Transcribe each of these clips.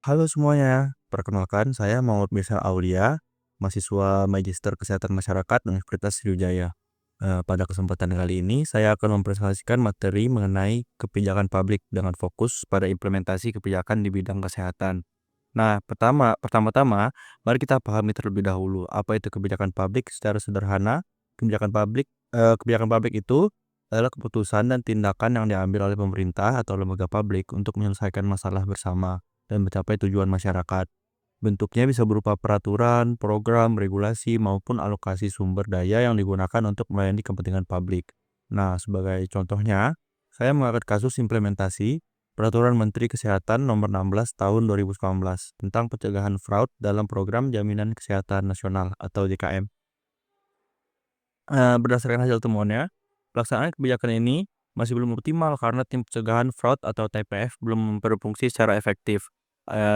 Halo semuanya, perkenalkan saya Muhammad Mirsal Aulia, mahasiswa Magister Kesehatan Masyarakat Universitas Sriwijaya. Pada kesempatan kali ini, saya akan mempresentasikan materi mengenai kebijakan publik dengan fokus pada implementasi kebijakan di bidang kesehatan. Nah, pertama-tama, mari kita pahami terlebih dahulu apa itu kebijakan publik secara sederhana. Kebijakan publik itu adalah keputusan dan tindakan yang diambil oleh pemerintah atau lembaga publik untuk menyelesaikan masalah bersama dan mencapai tujuan masyarakat. Bentuknya bisa berupa peraturan, program, regulasi, maupun alokasi sumber daya yang digunakan untuk melayani kepentingan publik. Nah, sebagai contohnya, saya mengangkat kasus implementasi Peraturan Menteri Kesehatan Nomor 16 Tahun 2019 tentang pencegahan fraud dalam Program Jaminan Kesehatan Nasional atau JKM. Berdasarkan hasil temuannya, pelaksanaan kebijakan ini masih belum optimal karena tim pencegahan fraud atau TPF belum berfungsi secara efektif,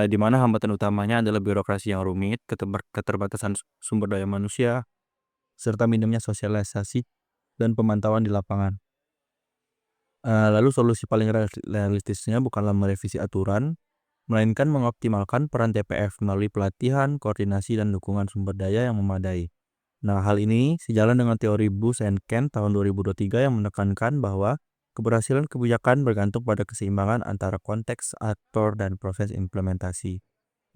di mana hambatan utamanya adalah birokrasi yang rumit, keterbatasan sumber daya manusia, serta minimnya sosialisasi dan pemantauan di lapangan. Lalu solusi paling realistisnya bukanlah merevisi aturan, melainkan mengoptimalkan peran TPF melalui pelatihan, koordinasi, dan dukungan sumber daya yang memadai. Nah, hal ini sejalan dengan teori Bush and Kent tahun 2023 yang menekankan bahwa keberhasilan kebijakan bergantung pada keseimbangan antara konteks, aktor, dan proses implementasi.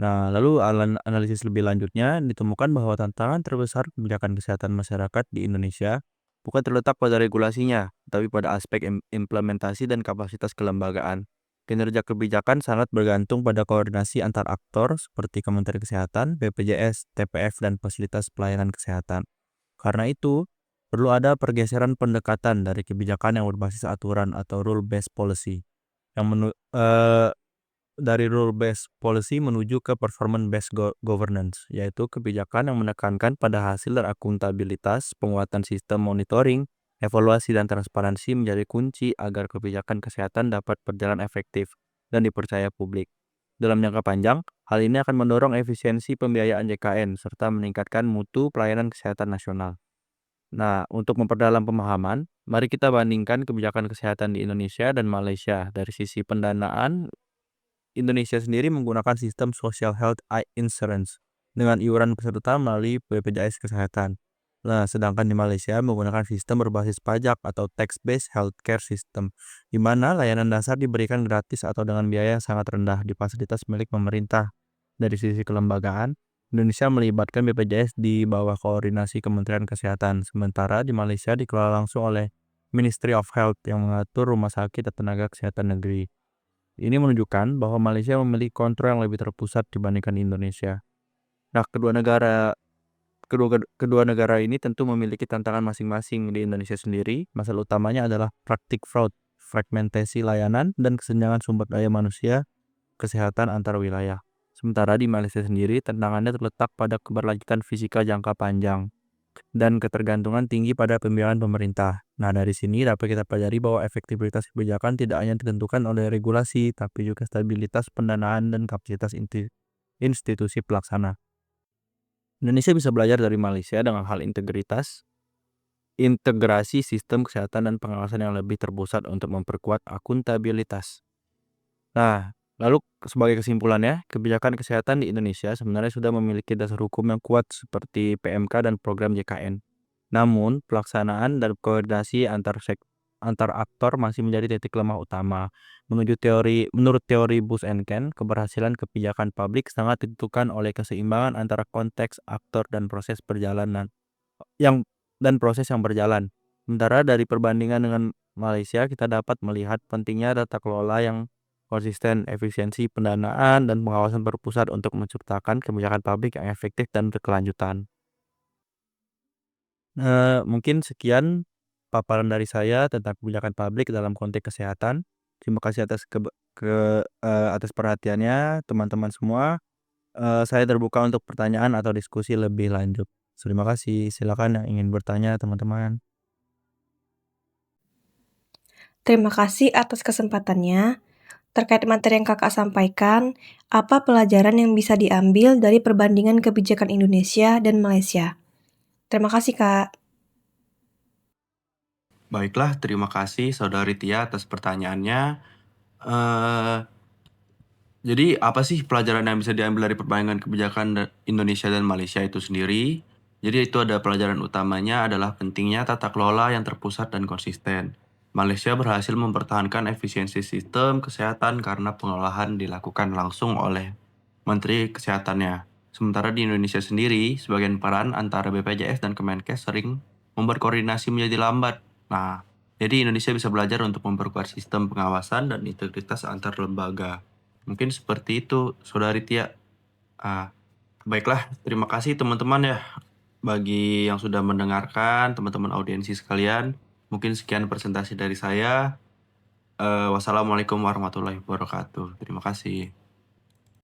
Nah, lalu analisis lebih lanjutnya ditemukan bahwa tantangan terbesar kebijakan kesehatan masyarakat di Indonesia bukan terletak pada regulasinya, tapi pada aspek implementasi dan kapasitas kelembagaan. Kinerja kebijakan sangat bergantung pada koordinasi antar aktor seperti Kementerian Kesehatan, BPJS, TPF, dan fasilitas pelayanan kesehatan. Karena itu, perlu ada pergeseran pendekatan dari kebijakan yang berbasis aturan atau rule-based policy yang dari rule-based policy menuju ke performance-based governance, yaitu kebijakan yang menekankan pada hasil dan akuntabilitas. Penguatan sistem monitoring, evaluasi, dan transparansi menjadi kunci agar kebijakan kesehatan dapat berjalan efektif dan dipercaya publik. Dalam jangka panjang, hal ini akan mendorong efisiensi pembiayaan JKN serta meningkatkan mutu pelayanan kesehatan nasional. Nah, untuk memperdalam pemahaman, mari kita bandingkan kebijakan kesehatan di Indonesia dan Malaysia. Dari sisi pendanaan, Indonesia sendiri menggunakan sistem Social Health Insurance dengan iuran peserta melalui BPJS Kesehatan. Nah, sedangkan di Malaysia menggunakan sistem berbasis pajak atau tax-based healthcare system, di mana layanan dasar diberikan gratis atau dengan biaya yang sangat rendah di fasilitas milik pemerintah. Dari sisi kelembagaan, Indonesia melibatkan BPJS di bawah koordinasi Kementerian Kesehatan, sementara di Malaysia dikelola langsung oleh Ministry of Health yang mengatur rumah sakit dan tenaga kesehatan negeri. Ini menunjukkan bahwa Malaysia memiliki kontrol yang lebih terpusat dibandingkan Indonesia. Nah, kedua negara ini tentu memiliki tantangan masing-masing. Di Indonesia sendiri, masalah utamanya adalah praktik fraud, fragmentasi layanan, dan kesenjangan sumber daya manusia kesehatan antar wilayah. Sementara di Malaysia sendiri, tantangannya terletak pada keberlanjutan fisika jangka panjang dan ketergantungan tinggi pada pembiayaan pemerintah. Nah, dari sini dapat kita pelajari bahwa efektivitas kebijakan tidak hanya ditentukan oleh regulasi, tapi juga stabilitas pendanaan dan kapasitas institusi pelaksana. Indonesia bisa belajar dari Malaysia dengan hal integrasi sistem kesehatan dan pengawasan yang lebih terpusat untuk memperkuat akuntabilitas. Nah, lalu sebagai kesimpulannya, kebijakan kesehatan di Indonesia sebenarnya sudah memiliki dasar hukum yang kuat seperti PMK dan program JKN. Namun, pelaksanaan dan koordinasi antar aktor masih menjadi titik lemah utama. Menurut teori Bush and Kent, keberhasilan kebijakan publik sangat ditentukan oleh keseimbangan antara konteks, aktor, dan yang proses yang berjalan. Sementara dari perbandingan dengan Malaysia, kita dapat melihat pentingnya tata kelola yang konsisten, efisiensi pendanaan, dan pengawasan berpusat untuk menciptakan kebijakan publik yang efektif dan berkelanjutan. Mungkin sekian paparan dari saya tentang kebijakan publik dalam konteks kesehatan. Terima kasih atas perhatiannya teman-teman semua. Saya terbuka untuk pertanyaan atau diskusi lebih lanjut. Terima kasih. Silakan yang ingin bertanya teman-teman. Terima kasih atas kesempatannya. Terkait materi yang Kakak sampaikan, apa pelajaran yang bisa diambil dari perbandingan kebijakan Indonesia dan Malaysia? Terima kasih, Kak. Baiklah, terima kasih Saudari Tia atas pertanyaannya. Eh, Jadi apa sih pelajaran yang bisa diambil dari perbandingan kebijakan Indonesia dan Malaysia itu sendiri? Jadi itu ada pelajaran utamanya adalah pentingnya tata kelola yang terpusat dan konsisten. Malaysia berhasil mempertahankan efisiensi sistem kesehatan karena pengelolaan dilakukan langsung oleh Menteri Kesehatannya. Sementara di Indonesia sendiri, sebagian peran antara BPJS dan Kemenkes sering membuat koordinasi menjadi lambat. Nah, jadi Indonesia bisa belajar untuk memperkuat sistem pengawasan dan integritas antar lembaga. Mungkin seperti itu, Saudari Tia. Ah, baiklah, terima kasih teman-teman ya bagi yang sudah mendengarkan, teman-teman audiensi sekalian. Mungkin sekian presentasi dari saya. Wassalamualaikum warahmatullahi wabarakatuh. Terima kasih.